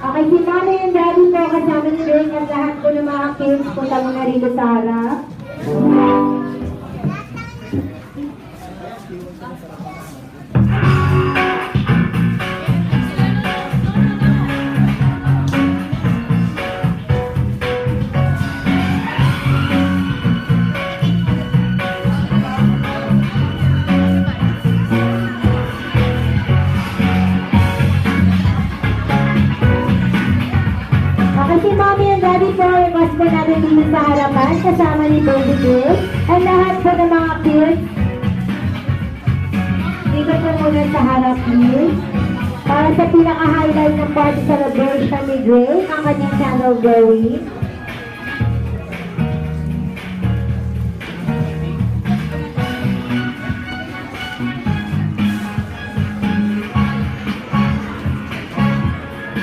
Okay, si Mama and Daddy po kasama ni Grace at lahat po ng mga kids punta muna rito sa harap. Kasi Mommy and Daddy po, request po natin dito sa harapan, kasama ni Baby Girl, at lahat po ng mga kids. Dito po muna sa harap, please. Para sa pinaka-highlight ng party celebration ni Grace, ang kanyang candle blowing.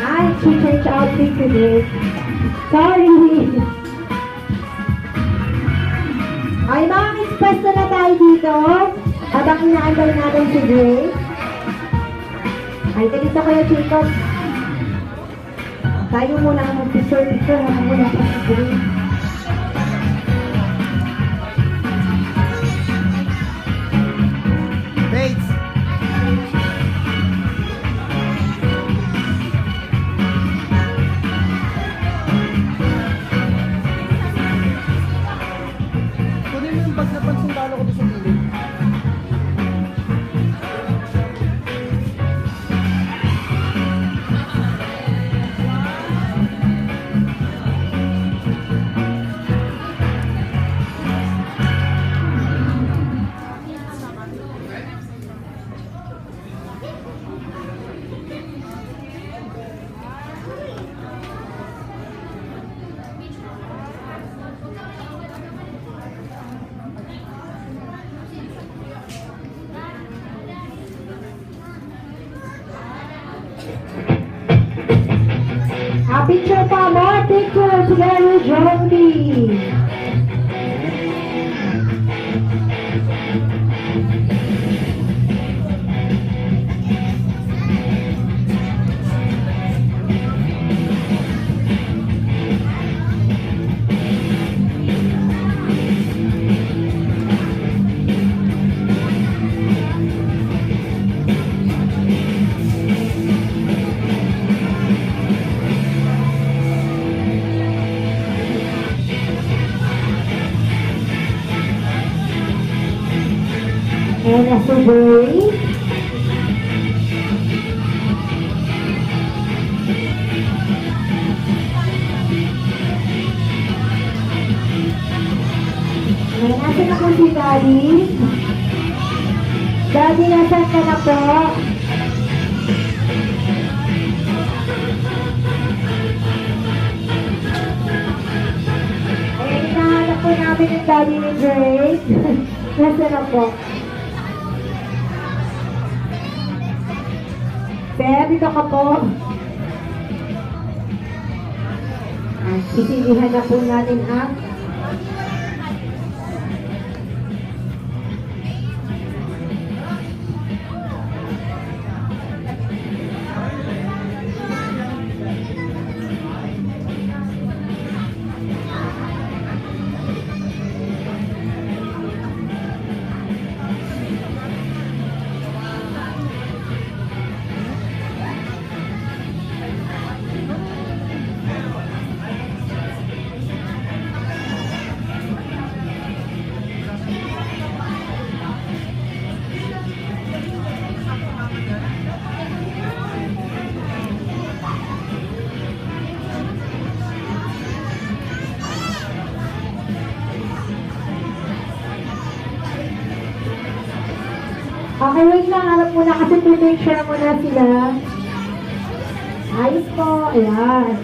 Ay, she changed outfit today. Sorry. Ay, mga express na tayo dito. Habang inaantay natin si Grace. Ay, ganito kayo, Jacob. Tayo muna ang mag-picture-picture habang wala pa si Grace. Bates! Kunin mo yung bag na pansundalo ko doon sa gilid. Picture pa mo, picture together with Jollibee. And as a boy, nasa na po si Daddy? Daddy, nasan ka na po? Ayan, hinahanap po namin yung Daddy ni Grace. Nasa na po? Sir, dito ka po. Sisilihan na po natin ang lang muna kasi picture muna sila. Ayos po, ayan.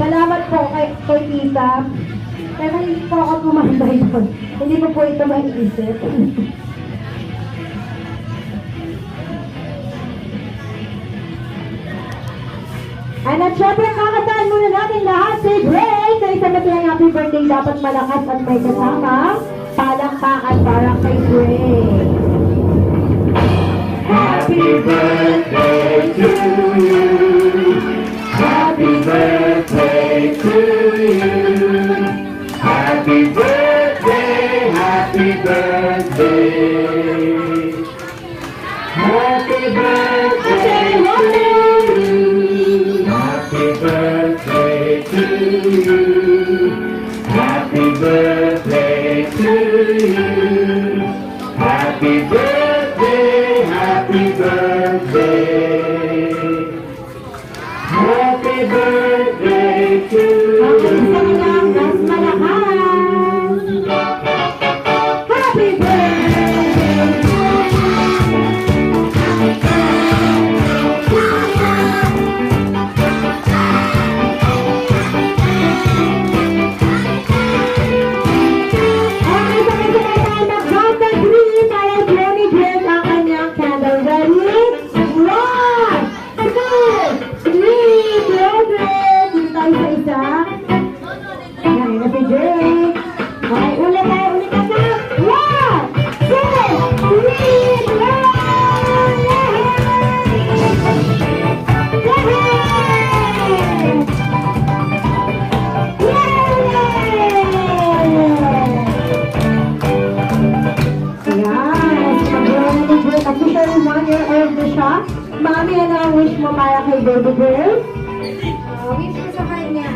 Salamat po kay Tita. Pero hindi po ako tumambay doon. Hindi ko po ito maiisip. At syempre, kakataan muna natin lahat si Gray. Sa isang matilang happy birthday, dapat malakas at may kasama. Palakpakan para kay Gray. Happy birthday to you. Happy birthday to you. Happy birthday, happy birthday. Happy birthday to you. Happy birthday to you. Happy birthday to you. Happy birthday, happy birthday. Happy birthday to Ang isa you. lang, mas malakas. Happy Officially 1 year old na siya. Mami, ano ang wish mo para kay baby girl? Wish ko sa kanya,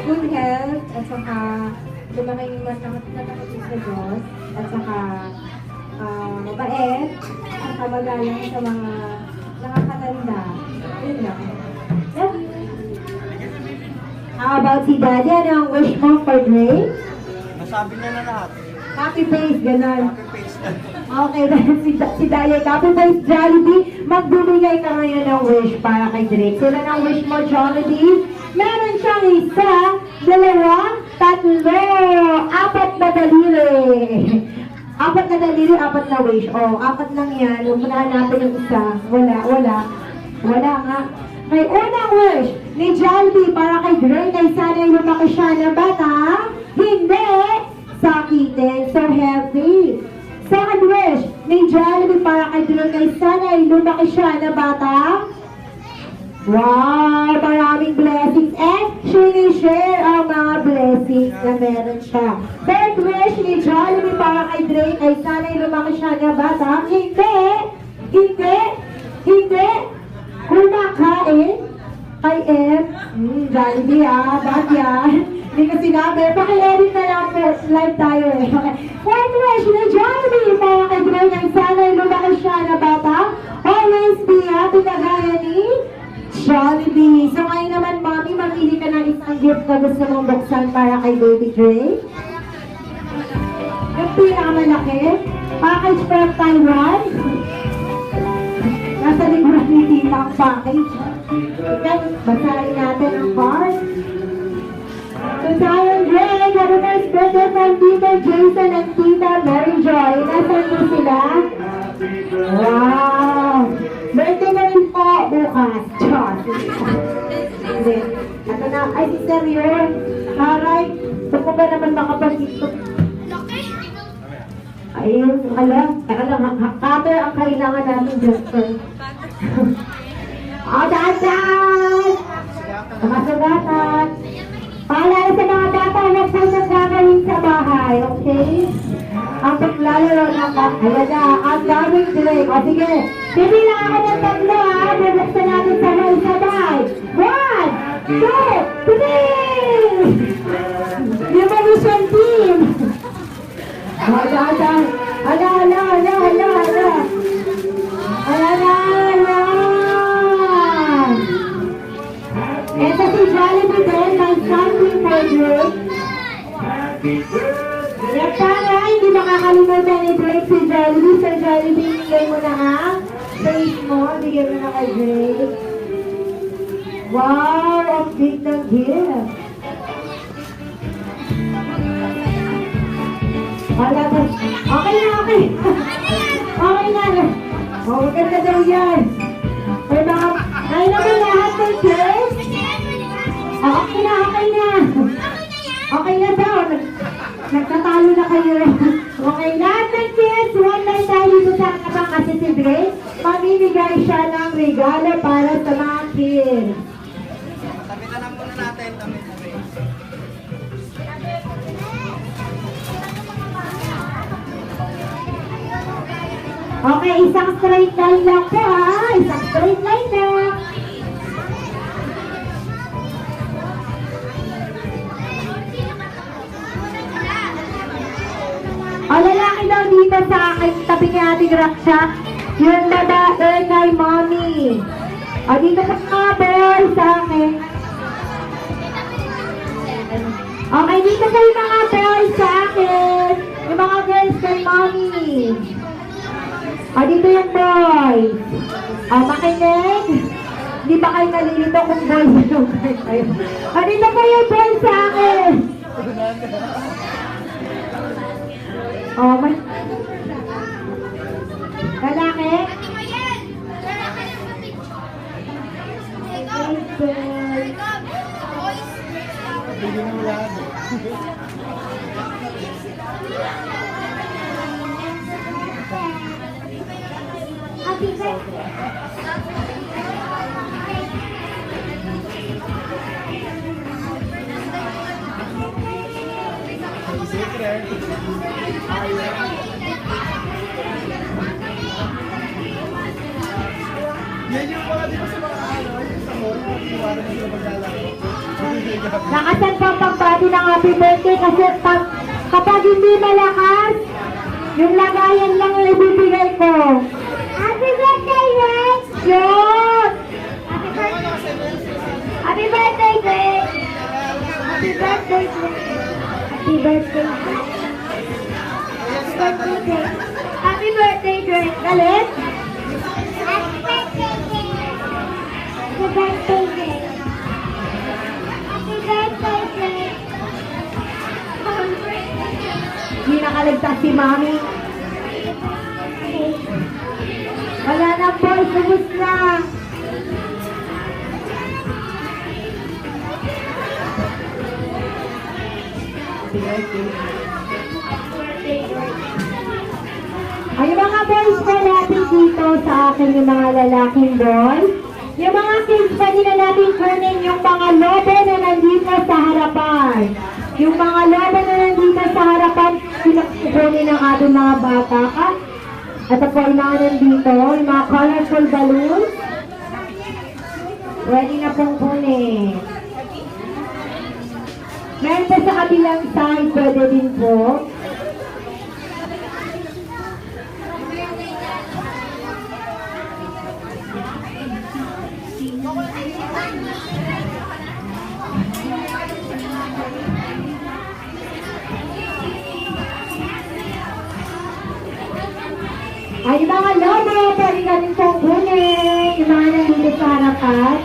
good health, at saka lumaking matakot sa Diyos, at saka mabait, at saka magalang sa mga nakakatanda. Yun lang. Yeah. How about si Daddy? Ano ang wish mo for Gray? Nasabi niya na lahat. Happy face, gano'n. Face Okay, si Daya, copy paste Jollibee, magbibigay ka ngayon ng wish para kay Drake. Sila ng wish mo, Jollibee. Meron siyang isa, dalawa, tatlo, apat na daliri. Apat na daliri, apat na wish. Oh, apat lang yan. Upunahan natin yung isa. Wala nga. May unang wish ni Jollibee para kay Drake ay sana lumaki siya na bata. Hindi sakitin, so healthy. Second wish ni Jollibee para kay Drake ay sana ay lumaki siya na bata. Wow! Maraming blessings and share ang mga blessings na meron siya. Third wish ni Jollibee para kay Drake ay sana ay lumaki siya na bata. Hindi kumakain kay F. Jollibee bad yan. Hindi ko sinabi. Paki-edit na lang po. Live tayo eh. Okay. Fourth wish ni Jollibee para kay Drake ay sana ay lumaki siya na bata. Always be happy na gaya ni Jollibee. So ngayon naman, Mami, mamili ka ng isang gift na gusto mong buksan para kay Baby Drake. Yung pinakamalaki, package from Taiwan. Nasa likuran ni Tita ang package. Then, basahin natin ang card. So, Zion Drake, happy first birthday from Tita Jason and Tita Mary Joy. Nasaan po sila? Wow! Birthday na rin po bukas. Char. Hindi. Ito na. Ay, si Sir yun. Alright. Gusto ko ba naman makapag-tiktok? Ayun. Teka lang. Cutter ang kailangan natin dyan, sir. Daan! Makasugatan. Paalala sa mga bata, huwag po sa gagawin sa bahay, okay? Ang paglalaro ng ayan na, ang daming Drake. O sige, Bibilang ako ng tatlo ha. Bubuksan natin sabay-sabay. 1, 2, 3! Demolition team! Ala. Ito si Jollibee din, may something for you. Yan para, hindi makakalimutan ni Drake si Jollibee. Sir Jollibee, bigay mo na ang face mo. Bigay mo na kay Drake. Wow, ang big ng gift. Wala ba? Okay na. Okay na. Oh, maganda daw yan. May mga, ay naman lahat ng gift. Oh, okay na. Okay na daw. Nagtatalo na kayo. Okay, lahat ng kids, one line tayo dito sa kapang kasi si Grace. Mamimigay siya ng regalo para sa mga kids. Tabi na lang muna natin. Okay, isang straight line lang po ha. Isang straight line lang. O, lalaki daw dito sa akin, tabi ni Ate Gracia. Yung babae kay Mommy. O, dito sa mga boy sa akin. Okay, dito kayo mga boy sa akin. Yung mga girls kay Mommy. O, dito yung boys. O, makinig. Hindi ba kayo nalilito kung boys yung kayo? O, dito po yung boys sa akin. Oh, may... Lalaki? Happy birthday. Yan yung mga di ba sa mga yung sa mall, yung na sila maglalaro. Nakasan pa ang pagbati ng happy birthday kasi kapag hindi malakas, yung lagayan lang yung ibibigay ko. Happy birthday, Rex! Yun! Happy birthday, Greg! Happy birthday, Greg! Happy birthday, Greg! Happy birthday, Greg! Galit? Happy birthday, Greg. Happy birthday, Greg. Happy birthday, Greg. Hindi nakaligtas si Mami. Wala na po, subos na. Ay, mga boys po natin dito sa akin, yung mga lalaking boys. Yung mga kids pa nila natin kunin yung mga lobo na nandito sa harapan. Yung mga lobo na nandito sa harapan, kunin ng ating mga bata ka. At po yung mga nandito, yung mga colorful balloons. Pwede na pong kunin. Meron pa sa kabilang side, pwede din po. Ay, yung mga lobo, pwede na rin pong kunin. Yung mga nandito sa harapan.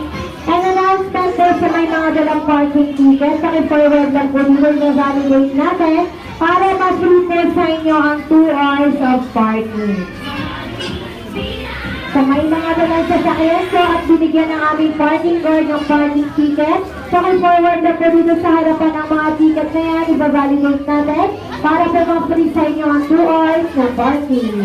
An announcement po sa may mga dalang parking ticket. Paki-forward lang po dito na validate natin para ma-free po sa inyo ang 2 hours of parking. Sa may mga dalang sasakyan po at binigyan ng aming parking guard ng parking ticket, paki-forward na po dito sa harapan ng mga ticket na yan. Iba-validate natin para po ma-free sa inyo ang 2 hours ng parking.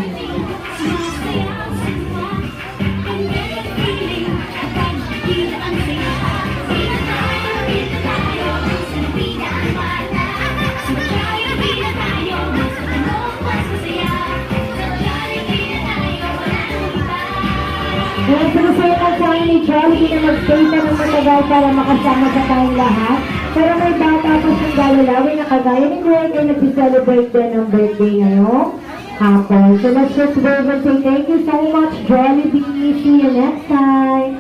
kasi na mag-stay ka ng matagal para makasama sa tayong lahat. Pero may bata pa siyang galalawin na kagaya ni Greg ay nag-celebrate din ng birthday ngayong hapon. So let's just wave and say thank you so much, Jollibee. See you next time.